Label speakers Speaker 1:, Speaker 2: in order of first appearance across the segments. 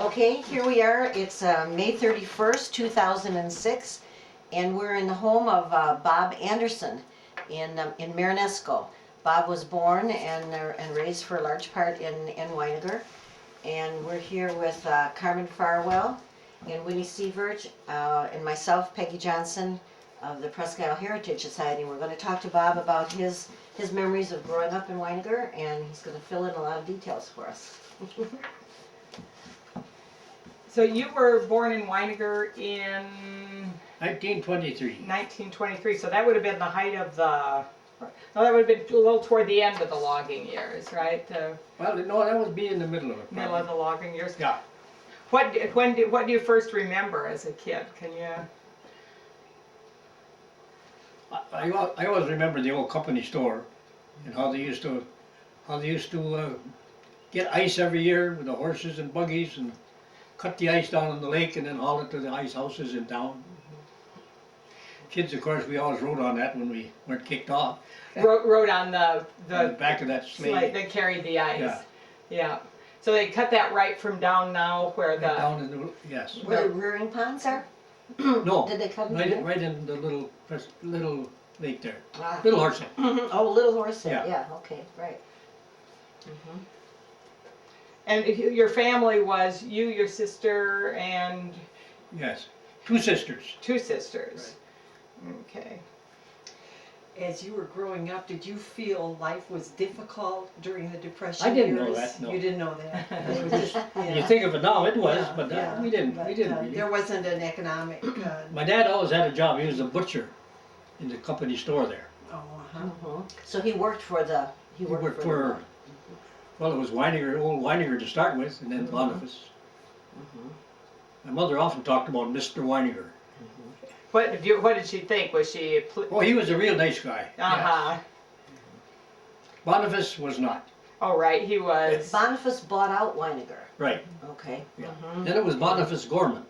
Speaker 1: Okay, here we are. It's May 31st, 2006, and we're in the home of Bob Anderson in Marinesco. Bob was born and raised for a large part in Winegar, and we're here with Carmen Farwell and Winnie Sievert and myself, Peggy Johnson of the Presque Isle Heritage Society. We're going to talk to Bob about his memories of growing up in Winegar, and he's going to fill in a lot of details for us.
Speaker 2: So you were born in Winegar in
Speaker 3: 1923.
Speaker 2: 1923, so that would have been the height of the, no, that would have been a little toward the end of the logging years, right?
Speaker 3: Well, no, that would be in the middle of it.
Speaker 2: Middle of the logging years.
Speaker 3: Yeah.
Speaker 2: What do you first remember as a kid? Can you?
Speaker 3: I always remember the old company store and how they used to get ice every year with the horses and buggies and cut the ice down in the lake and then haul it to the ice houses in town. Kids, of course, we always rode on that when we weren't kicked off.
Speaker 2: Rode on the
Speaker 3: back of that sleigh.
Speaker 2: sleigh that carried the ice.
Speaker 3: Yeah.
Speaker 2: Yeah. So they cut that right from down now where the.
Speaker 3: Down in the, yes.
Speaker 1: Where the rearing ponds are?
Speaker 3: No,
Speaker 1: Did they cut them in?
Speaker 3: right in the little lake there.
Speaker 1: Ah.
Speaker 3: Little horse head.
Speaker 1: Oh, Little Horse Head,
Speaker 3: Yeah.
Speaker 1: yeah, okay, right. Mhm.
Speaker 2: And your family was you, your sister, and
Speaker 3: Yes. Two sisters.
Speaker 2: two sisters. Okay.
Speaker 4: As you were growing up, did you feel life was difficult during the Depression
Speaker 3: I didn't know
Speaker 4: years?
Speaker 3: that, no.
Speaker 4: You didn't know that? It was just,
Speaker 3: You think of it now, it was,
Speaker 4: Yeah,
Speaker 3: but
Speaker 4: yeah,
Speaker 3: we didn't
Speaker 4: but,
Speaker 3: really.
Speaker 4: there wasn't an economic,
Speaker 3: My dad always had a job. He was a butcher in the company store there.
Speaker 4: oh, uh-huh.
Speaker 1: Mhm. So he worked for the,
Speaker 3: He worked for, well, it was Winegar, old Winegar to start with, and then Boniface.
Speaker 1: Mhm.
Speaker 3: My mother often talked about Mr. Winegar.
Speaker 2: What did she think? Was she?
Speaker 3: Oh, he was a real nice guy.
Speaker 2: Uh-huh.
Speaker 3: Boniface was not.
Speaker 2: Oh, right, he was.
Speaker 1: Boniface bought out Winegar,
Speaker 3: Right.
Speaker 1: okay.
Speaker 3: Yeah.
Speaker 1: Mhm.
Speaker 3: Then it was Boniface Gorman.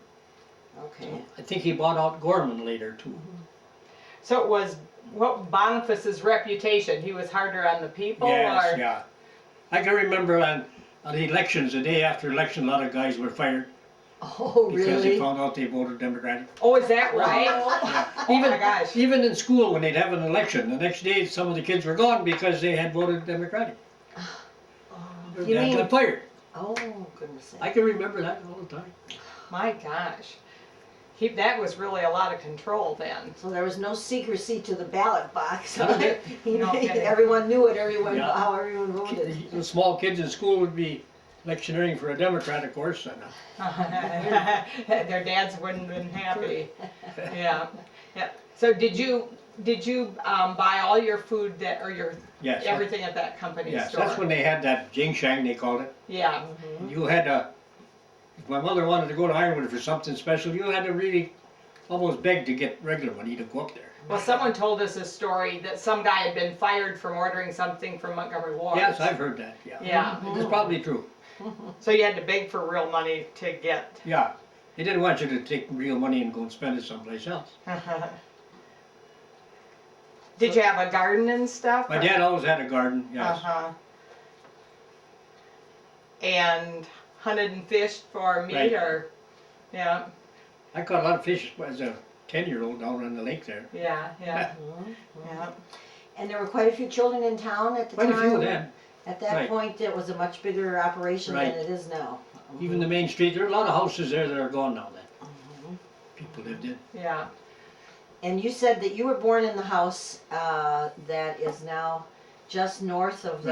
Speaker 1: Okay.
Speaker 3: I think he bought out Gorman later too.
Speaker 2: So it was, what Boniface's reputation? He was harder on the people?
Speaker 3: Yes,
Speaker 2: or?
Speaker 3: yeah. I can remember on the elections, the day after election, a lot of guys were fired
Speaker 1: Oh,
Speaker 3: because they
Speaker 1: really?
Speaker 3: found out they voted Democratic.
Speaker 2: Oh, is that right?
Speaker 1: Oh.
Speaker 2: Oh my gosh.
Speaker 3: Even in school, when they'd have an election, the next day some of the kids were gone because they had voted Democratic.
Speaker 1: You
Speaker 3: They
Speaker 1: mean-
Speaker 3: got fired.
Speaker 1: Oh, goodness
Speaker 3: I
Speaker 1: sake.
Speaker 3: can remember that all the time.
Speaker 2: My gosh. That was really a lot of control then.
Speaker 1: So there was no secrecy to the ballot box.
Speaker 3: None of it.
Speaker 2: No kidding.
Speaker 1: Everyone knew it,
Speaker 3: Yeah.
Speaker 1: how everyone voted.
Speaker 3: The small kids in school would be electioneering for a Democrat, of course, and
Speaker 2: Their dads wouldn't have been happy. Yeah. Yeah. So did you buy all your food or your
Speaker 3: yes,
Speaker 2: everything at that company
Speaker 3: yes,
Speaker 2: store?
Speaker 3: that's when they had that jing shang, they called it.
Speaker 2: Yeah.
Speaker 3: You had to, if my mother wanted to go to Ironwood for something special, you had to really almost beg to get regular money to go up there.
Speaker 2: Well, someone told us a story that some guy had been fired from ordering something from Montgomery Ward.
Speaker 3: Yes, I've heard that, yeah.
Speaker 2: Yeah.
Speaker 3: It's probably true.
Speaker 2: So you had to beg for real money to get.
Speaker 3: Yeah. They didn't want you to take real money and go and spend it someplace else.
Speaker 2: Did you have a garden and stuff?
Speaker 3: My dad always had a garden, yes.
Speaker 2: Uh-huh. And hunted and fished for meat,
Speaker 3: Right.
Speaker 2: or, yeah,
Speaker 3: I caught a lot of fish as a 10-year-old down on the lake there.
Speaker 2: yeah, yeah,
Speaker 1: Mhm.
Speaker 2: yeah.
Speaker 1: And there were quite a few children in town at the
Speaker 3: Quite
Speaker 1: time.
Speaker 3: a few then.
Speaker 1: At that
Speaker 3: Right.
Speaker 1: point, it was a much bigger operation than
Speaker 3: Right.
Speaker 1: it is now.
Speaker 3: Even the main street, there are a lot of houses there that are gone now then.
Speaker 1: Mhm.
Speaker 3: People lived in.
Speaker 2: Yeah.
Speaker 1: And you said that you were born in the house that is now just north of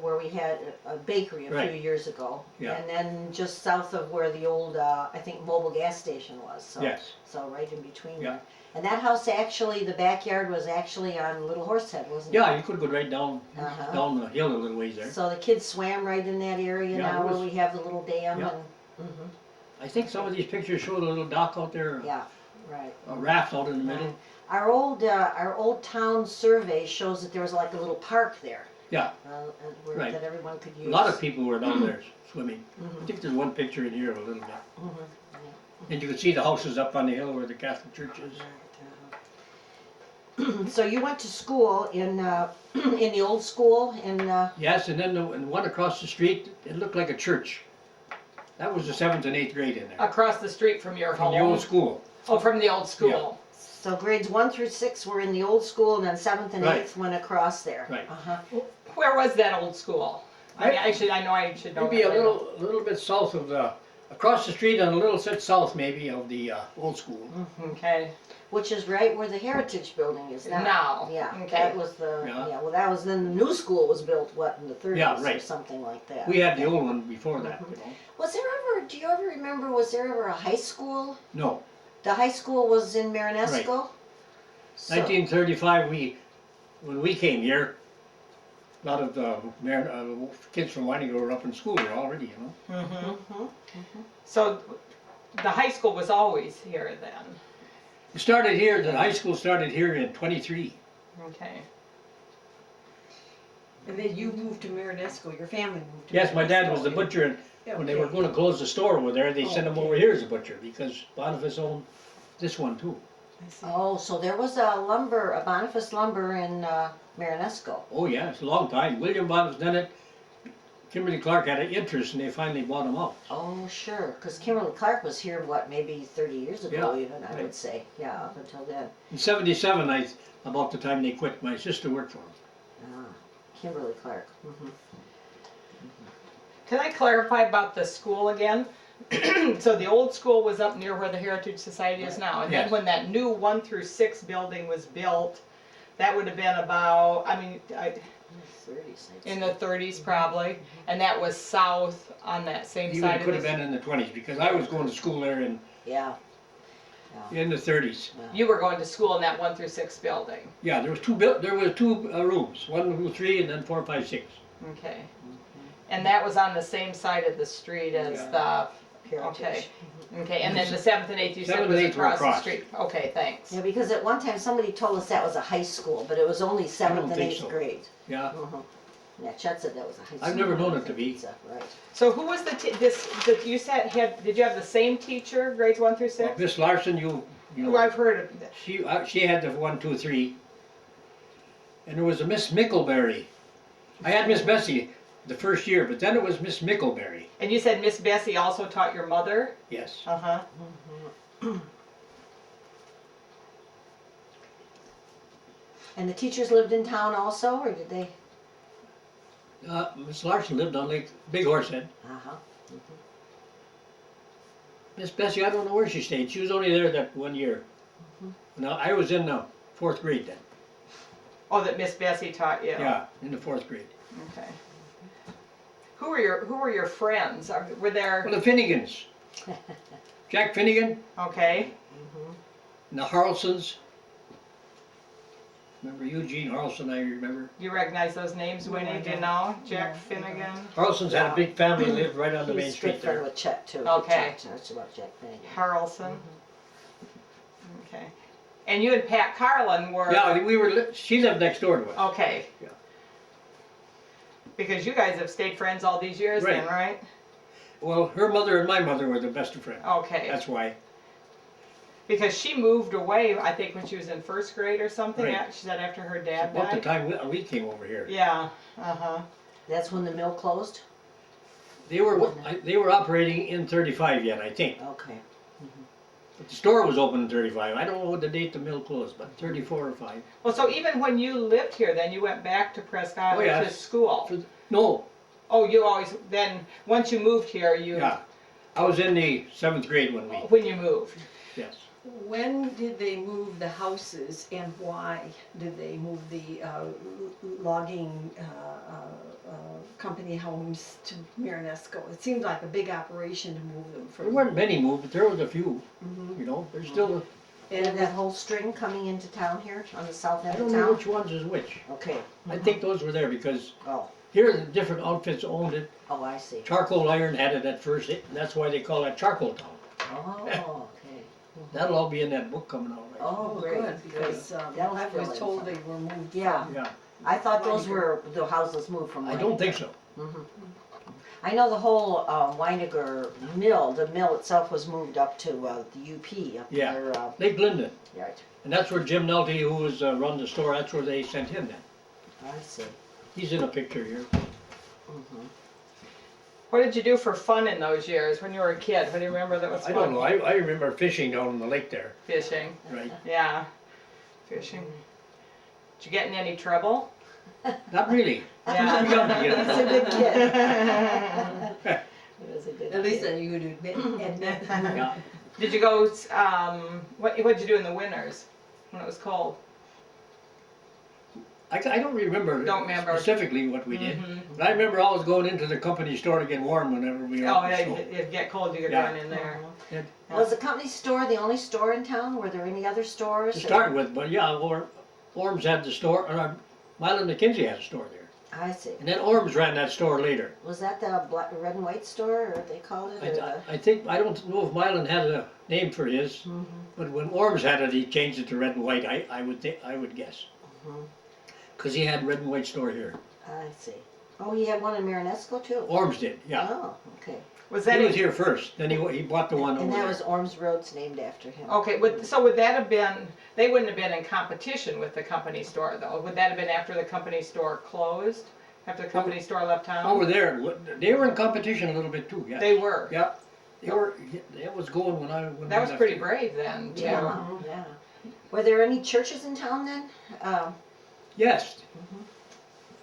Speaker 1: where we had a bakery a few
Speaker 3: Right.
Speaker 1: years ago.
Speaker 3: Yeah.
Speaker 1: And then just south of where the old, I think, mobile gas station was. So,
Speaker 3: Yes.
Speaker 1: So right in between
Speaker 3: Yeah.
Speaker 1: there. And that house actually, the backyard was actually on Little Horsehead, wasn't it?
Speaker 3: Yeah, you could go right down
Speaker 1: Uh-huh.
Speaker 3: down the hill a little ways there.
Speaker 1: So the kids swam right in that area
Speaker 3: Yeah,
Speaker 1: now
Speaker 3: it
Speaker 1: where
Speaker 3: was-
Speaker 1: we have the little dam
Speaker 3: Yeah.
Speaker 1: and,
Speaker 3: I think some of these pictures show the little dock out there,
Speaker 1: yeah, right.
Speaker 3: a raft out in the middle.
Speaker 1: Our old town survey shows that there was like a little park there.
Speaker 3: Yeah. Right.
Speaker 1: That everyone could use.
Speaker 3: A lot of people were down there swimming. I
Speaker 1: Mhm.
Speaker 3: think there's one picture in here of a little bit.
Speaker 1: Mhm.
Speaker 3: And you can see the houses up on the hill where the Catholic church is.
Speaker 1: So you went to school in the old school in
Speaker 3: Yes, and then the one across the street, it looked like a church. That was the 7th and 8th grade in there.
Speaker 2: Across the street from your
Speaker 3: From
Speaker 2: home?
Speaker 3: the old school.
Speaker 2: Oh, from the old school.
Speaker 1: So grades 1 through 6 were in the old school, and then 7th and
Speaker 3: Right.
Speaker 1: 8th went across there.
Speaker 3: Right.
Speaker 1: Uh-huh.
Speaker 2: Where was that old school? I mean, I know I should know.
Speaker 3: Maybe a
Speaker 2: that.
Speaker 3: little bit south of the, across the street and a little bit south maybe of the old school.
Speaker 2: Okay.
Speaker 1: Which is right where the Heritage Building is now.
Speaker 2: Now,
Speaker 1: Yeah,
Speaker 2: okay.
Speaker 1: that was the,
Speaker 3: Yeah.
Speaker 1: yeah, well, that was then the new school was built, what, in the 30s
Speaker 3: Yeah,
Speaker 1: or
Speaker 3: right.
Speaker 1: something like that.
Speaker 3: We had the old one before that, you know.
Speaker 1: Was there ever, do you ever remember, was there ever a high school?
Speaker 3: No,
Speaker 1: The high school was in Marinesco? So-
Speaker 3: 1935, when we came here, a lot of the kids from Winegar were up in school here already, you know.
Speaker 2: Mm-hmm.
Speaker 1: Mhm.
Speaker 2: So the high school was always here then?
Speaker 3: It started here, the high school started here in 23.
Speaker 2: Okay.
Speaker 4: And then you moved to Marinesco, your family moved to
Speaker 3: Yes, my dad was
Speaker 4: Marinesco.
Speaker 3: the butcher, and when they were going to close the store over there, they sent him over here as a butcher, because Boniface owned this one too.
Speaker 4: I see.
Speaker 1: Oh, so there was a Boniface lumber in Marinesco.
Speaker 3: Oh yeah, it's a long time. William Boniface done it. Kimberly Clark had an interest and they finally bought him out.
Speaker 1: Oh, sure, because Kimberly Clark was here, what, maybe 30 years ago
Speaker 3: Yeah,
Speaker 1: even, I
Speaker 3: right.
Speaker 1: would say. Yeah, up until then.
Speaker 3: In 77, about the time they quit, my sister worked for him.
Speaker 1: Ah, Kimberly Clark. Mhm.
Speaker 2: Can I clarify about the school again? So the old school was up near where the Heritage Society is now, and then
Speaker 3: Yes.
Speaker 2: when that new 1 through 6 building was built, that would have been about,
Speaker 1: In the 30s, I'd
Speaker 2: in
Speaker 1: say.
Speaker 2: the 30s probably, and that was south on that same
Speaker 3: Even
Speaker 2: side
Speaker 3: it
Speaker 2: of
Speaker 3: could have
Speaker 2: the.
Speaker 3: been in the 20s because I was going to school there
Speaker 1: Yeah.
Speaker 3: in the 30s.
Speaker 2: You were going to school in that 1 through 6 building.
Speaker 3: Yeah, there was two rooms, 1, 2, 3, and then 4, 5, 6.
Speaker 2: Okay. And that was on the same side of the street as
Speaker 3: Yeah.
Speaker 1: Heritage.
Speaker 2: Okay. Okay, and then the 7th and 8th you said
Speaker 3: 7th
Speaker 2: was
Speaker 3: and 8th were
Speaker 2: across the
Speaker 3: across.
Speaker 2: street. Okay, thanks.
Speaker 1: Yeah, because at one time somebody told us that was a high school, but it was only 7th and
Speaker 3: think
Speaker 1: 8th
Speaker 3: so.
Speaker 1: grade.
Speaker 3: Yeah,
Speaker 1: Yeah, Chet said that was a high school.
Speaker 3: I've never known it to be.
Speaker 1: Right.
Speaker 2: So who was you said did you have the same teacher, grades 1 through 6?
Speaker 3: Miss Larson, you
Speaker 2: Who
Speaker 3: know,
Speaker 2: I've heard of.
Speaker 3: she had the 1, 2, 3. And there was a Miss Mickleberry. I had Miss Bessie the first year, but then it was Miss Mickleberry.
Speaker 2: And you said Miss Bessie also taught your mother?
Speaker 3: Yes.
Speaker 2: Uh-huh.
Speaker 1: And the teachers lived in town also, or did they?
Speaker 3: Miss Larson lived on Lake Big Horsehead.
Speaker 1: Uh-huh.
Speaker 3: Miss Bessie, I don't know where she stayed. She was only there that 1 year. Now, I was in the 4th grade then.
Speaker 2: Oh, that Miss Bessie taught you?
Speaker 3: Yeah, in the 4th grade.
Speaker 2: Okay. Who were your friends? Were there,
Speaker 3: Well, the Finnegans. Jack Finnegan
Speaker 2: okay,
Speaker 3: and the Harlsons. Remember Eugene Harlson, I remember.
Speaker 2: you recognize those names,
Speaker 4: No,
Speaker 2: Winnie,
Speaker 4: I
Speaker 2: do you
Speaker 4: don't.
Speaker 2: know?
Speaker 4: No,
Speaker 2: Jack
Speaker 4: I
Speaker 2: Finnegan?
Speaker 3: Harlsons had a big family, lived right on the main
Speaker 1: He's
Speaker 3: street
Speaker 1: good friend
Speaker 3: there.
Speaker 1: with Chet too. He
Speaker 2: Okay.
Speaker 1: talked to us about Jack Finnegan.
Speaker 2: Harrelson? Okay. And you and Pat Carlin were?
Speaker 3: Yeah, she lived next door to us.
Speaker 2: Okay.
Speaker 3: Yeah.
Speaker 2: Because you guys have stayed friends all these years then, right?
Speaker 3: Well, her mother and my mother were the best of friends.
Speaker 2: Okay.
Speaker 3: That's why.
Speaker 2: Because she moved away, I think, when she was in 1st grade or something.
Speaker 3: Right.
Speaker 2: She said after her dad
Speaker 3: About the
Speaker 2: died.
Speaker 3: time we came over here.
Speaker 2: Yeah. Uh-huh.
Speaker 1: That's when the mill closed?
Speaker 3: They were operating in 35 yet, I think.
Speaker 1: Okay.
Speaker 3: But the store was open in 35. I don't know what the date the mill closed, but 34 or 5.
Speaker 2: Well, so even when you lived here, then you went back to Presque Isle
Speaker 3: Oh, yeah.
Speaker 2: to school.
Speaker 3: No,
Speaker 2: Oh, you always then once you moved here, you
Speaker 3: yeah. I was in the 7th grade
Speaker 2: when you moved.
Speaker 3: yes.
Speaker 4: When did they move the houses and why did they move the logging company homes to Marinesco? It seemed like a big operation to move them
Speaker 3: There
Speaker 4: from.
Speaker 3: weren't many moved, but there was a few.
Speaker 4: Mhm.
Speaker 3: You know, there's still.
Speaker 1: And that whole string coming into town here, on the south
Speaker 3: I
Speaker 1: end of
Speaker 3: don't know
Speaker 1: town?
Speaker 3: which ones is which.
Speaker 1: Okay.
Speaker 3: I think those were there because
Speaker 1: Oh,
Speaker 3: here the different outfits owned it.
Speaker 1: oh, I see.
Speaker 3: Charcoal Iron had it at first, and that's why they call that Charcoal Town.
Speaker 1: Oh, okay.
Speaker 3: That'll all be in that book coming out. Right?
Speaker 1: Oh, great,
Speaker 4: Good, because
Speaker 1: That'll
Speaker 4: I
Speaker 1: have
Speaker 4: was
Speaker 1: really
Speaker 4: told
Speaker 1: fun.
Speaker 4: they were moved.
Speaker 1: Yeah,
Speaker 3: Yeah,
Speaker 1: I thought those were the houses moved from
Speaker 3: I don't
Speaker 1: Winegar.
Speaker 3: think so.
Speaker 1: I know the whole Winegar mill, the mill itself was moved up to the UP up
Speaker 3: Yeah.
Speaker 1: there.
Speaker 3: Lake Linden,
Speaker 1: Right,
Speaker 3: and that's where Jim Nelty, who was run the store, that's where they sent him then.
Speaker 1: I see.
Speaker 3: He's in a picture here.
Speaker 2: What did you do for fun in those years when you were a kid? What do you remember that was
Speaker 3: I
Speaker 2: fun?
Speaker 3: don't know, I remember fishing down in the lake there,
Speaker 2: Fishing.
Speaker 3: right?
Speaker 2: Yeah. Fishing. Did you get in any trouble?
Speaker 3: Not really.
Speaker 2: Yeah.
Speaker 3: Too young to get
Speaker 1: He's
Speaker 3: it.
Speaker 1: a good kid. He was a good
Speaker 4: At least
Speaker 1: kid.
Speaker 4: that you would admit.
Speaker 3: Yeah.
Speaker 2: Did you go, what'd you do in the winters when it was cold?
Speaker 3: I don't remember
Speaker 2: Don't remember.
Speaker 3: specifically what we did,
Speaker 2: Mhm.
Speaker 3: but I remember always going into the company store to get warm whenever we were
Speaker 2: Oh,
Speaker 3: out in
Speaker 2: yeah,
Speaker 3: the snow.
Speaker 2: it'd get cold, you could
Speaker 3: Yeah.
Speaker 2: run in there.
Speaker 3: Yeah.
Speaker 1: Was the company store the only store in town? Were there any other stores?
Speaker 3: To start with, but yeah, Orms had the store, or Milan McKinsey had a store there.
Speaker 1: I see.
Speaker 3: And then Orms ran that store later.
Speaker 1: Was that the red and white store, or they called it? Or the...
Speaker 3: I think, I don't know if Milan had a name for his,
Speaker 1: Mhm.
Speaker 3: but when Orms had it, he changed it to red and white, I would guess.
Speaker 1: Mhm.
Speaker 3: Cause he had red and white store here.
Speaker 1: I see. Oh, he had one in Marinesco too?
Speaker 3: Orms did, yeah.
Speaker 1: Oh, okay.
Speaker 2: Was that
Speaker 3: He was here first, then he bought the one over
Speaker 1: And that
Speaker 3: there.
Speaker 1: was Orms Road's named after him.
Speaker 2: okay, so would that have been, they wouldn't have been in competition with the company store though? Would that have been after the company store closed? After the company store left town?
Speaker 3: Over there, they were in competition a little bit too, yeah.
Speaker 2: They were.
Speaker 3: Yeah, it was going when we
Speaker 2: That was
Speaker 3: left
Speaker 2: pretty
Speaker 3: here.
Speaker 2: brave then, too.
Speaker 1: Yeah, yeah. Were there any churches in town then?
Speaker 3: Yes.
Speaker 1: Mhm.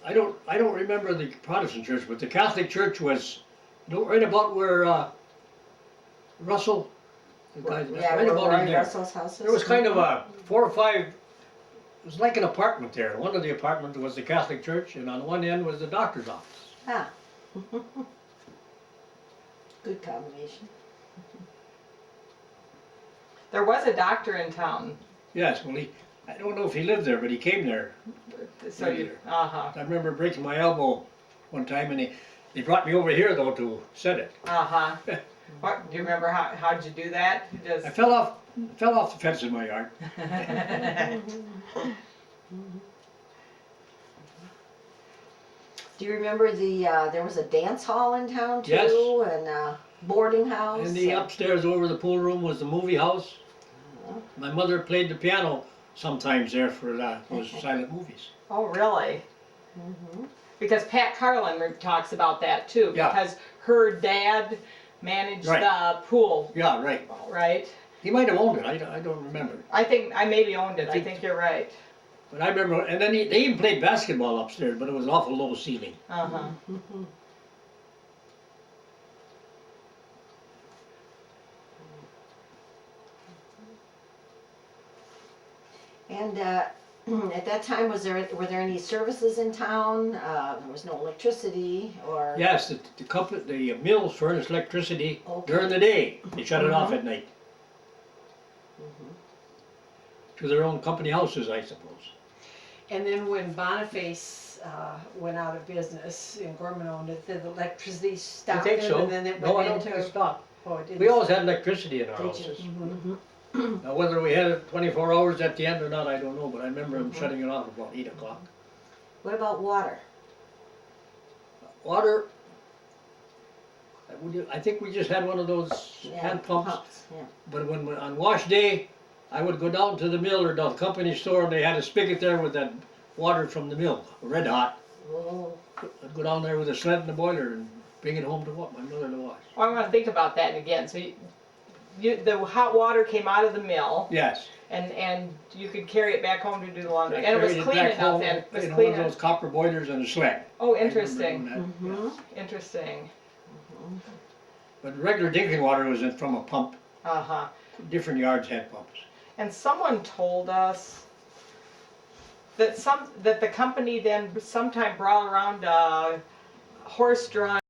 Speaker 3: I don't remember the Protestant church, but the Catholic church was right about where Russell, the guy,
Speaker 1: Yeah,
Speaker 3: right about in
Speaker 1: Roy
Speaker 3: there.
Speaker 1: Russell's houses.
Speaker 3: There was kind of a 4 or 5, it was like an apartment there. One of the apartments was the Catholic church, and on one end was the doctor's office.
Speaker 1: Ah. Good combination.
Speaker 2: There was a doctor in town,
Speaker 3: Yes, well, I don't know if he lived there, but he came there.
Speaker 2: so you, uh-huh,
Speaker 3: I remember breaking my elbow one time, and they brought me over here though to set it.
Speaker 2: uh-huh. What, do you remember how'd you do that? Just
Speaker 3: I fell off the fence in my yard.
Speaker 1: Do you remember there was a dance hall in town too?
Speaker 3: Yes.
Speaker 1: And a boarding house?
Speaker 3: And the upstairs over the pool room was the movie house. My mother played the piano sometimes there for those silent movies.
Speaker 2: Oh, really?
Speaker 1: Mhm.
Speaker 2: Because Pat Carlin talks about that too,
Speaker 3: Yeah.
Speaker 2: because her dad managed
Speaker 3: Right.
Speaker 2: the pool,
Speaker 3: Yeah, right.
Speaker 2: right?
Speaker 3: He might have owned it. I don't remember.
Speaker 2: I think, I maybe owned it, I
Speaker 3: think-
Speaker 2: think you're right.
Speaker 3: But I remember, and then they even played basketball upstairs, but it was an awful low ceiling.
Speaker 2: Uh-huh.
Speaker 1: Mhm. And at that time, were there any services in town? There was no electricity or?
Speaker 3: Yes, the mills furnished electricity
Speaker 1: Okay.
Speaker 3: during the day. They shut it off at night
Speaker 1: Mhm.
Speaker 3: to their own company houses, I suppose.
Speaker 4: And then when Boniface went out of business and Gorman owned it, did the electricity
Speaker 3: I
Speaker 4: stop
Speaker 3: think
Speaker 4: it
Speaker 3: so.
Speaker 4: and then it
Speaker 3: No, I
Speaker 4: went
Speaker 3: don't
Speaker 4: into?
Speaker 3: think it stopped.
Speaker 4: Oh, it didn't.
Speaker 3: We always had electricity in our
Speaker 1: Did you?
Speaker 3: houses.
Speaker 4: Mhm.
Speaker 3: Now, whether we had it 24 hours at the end or not, I don't know, but I remember them
Speaker 1: Mhm.
Speaker 3: shutting it off about 8 o'clock.
Speaker 1: What about water?
Speaker 3: Water, I think we just had one of those
Speaker 1: Yeah,
Speaker 3: hand pumps.
Speaker 1: Yeah.
Speaker 3: But on wash day, I would go down to the mill or the company store, and they had a spigot there with that water from the mill, red hot.
Speaker 1: Oh,
Speaker 3: I'd go down there with a sled and a boiler and bring it home to my mother to wash.
Speaker 2: Well, I want to think about that again. So the hot water came out of the mill,
Speaker 3: Yes.
Speaker 2: and you could carry it back home to do the laundry,
Speaker 3: I
Speaker 2: and it was
Speaker 3: carried
Speaker 2: clean
Speaker 3: back
Speaker 2: enough
Speaker 3: home
Speaker 2: then. It was
Speaker 3: in
Speaker 2: clean
Speaker 3: one of
Speaker 2: enough.
Speaker 3: those copper boilers and a sled.
Speaker 2: Oh,
Speaker 3: I remember
Speaker 2: interesting,
Speaker 3: doing that,
Speaker 1: mhm.
Speaker 3: yeah.
Speaker 2: interesting.
Speaker 3: But regular drinking water was from a pump.
Speaker 2: Uh-huh.
Speaker 3: Different yards had pumps.
Speaker 2: And someone told us that the company then sometime brought around a horse-drawn